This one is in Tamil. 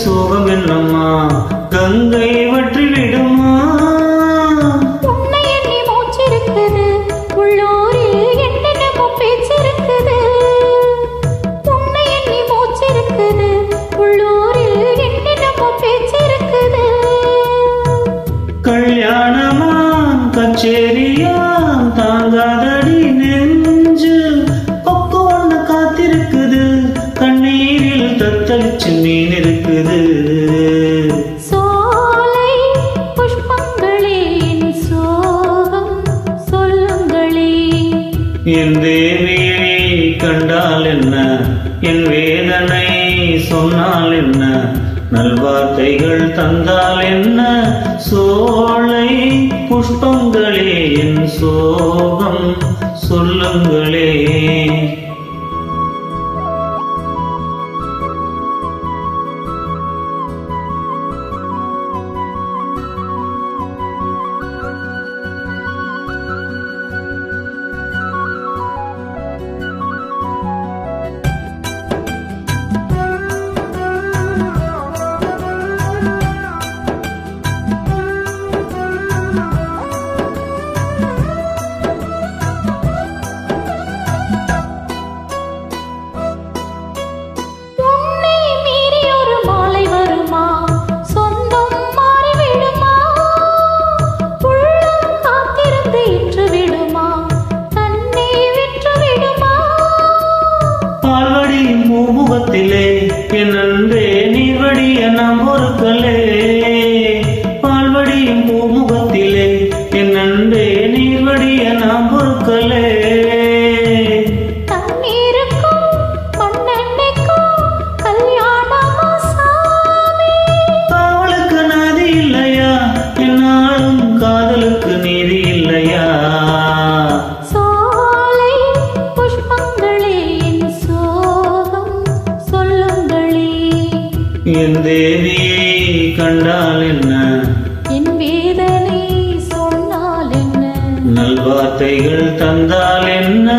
சோகம் என்னம்மா கங்கை வற்றி விடுமா? உன்னை எண்ணி மூச்சிருக்குது உள்ளூரில் என்னென்னமோ பேச்சிருக்குது. உன்னை எண்ணி மூச்சிருக்குது உள்ளூரில் என்னென்னமோ பேச்சிருக்குது. கல்யாணமா கச்சேரியா தாங்காதடி நெஞ்சு கொக்கு ஒண்ணு காத்திருக்குது. கண்ணீரில் தத்தளிச்சு மீன் இருக்குது. சோலை புஷ்பங்களே என் சோகம் சொல்லுங்களே. என் தேவியை கண்டால் என்ன, என் வேதனை சொன்னால் என்ன, நல்வார்த்தைகள் தந்தால் என்ன? சோலை புஷ்பங்களே என் சோகம் சொல்லுங்களே. பூமுகத்திலே என் அன்பே நீர்வடிய நாம் பொறுக்கலே. பால்வடியும் பூமுகத்திலே என் அன்பே நீர்வடிய நாம் பொறுக்கலே. தண்ணீருக்கும் மண்ணெண்ணைக்கும் கல்யாணமா சாமி? காவலுக்கு நதி இல்லையா, என்னாலும் காதலுக்கு நீதி இல்லையா? சோலை புஷ்பங்களே என் சோகம் சொல்லுங்களே. என் தேவியை கண்டால் என்ன, என் வேதனை சொன்னால் என்ன, நல்வார்த்தைகள் தந்தால் என்ன?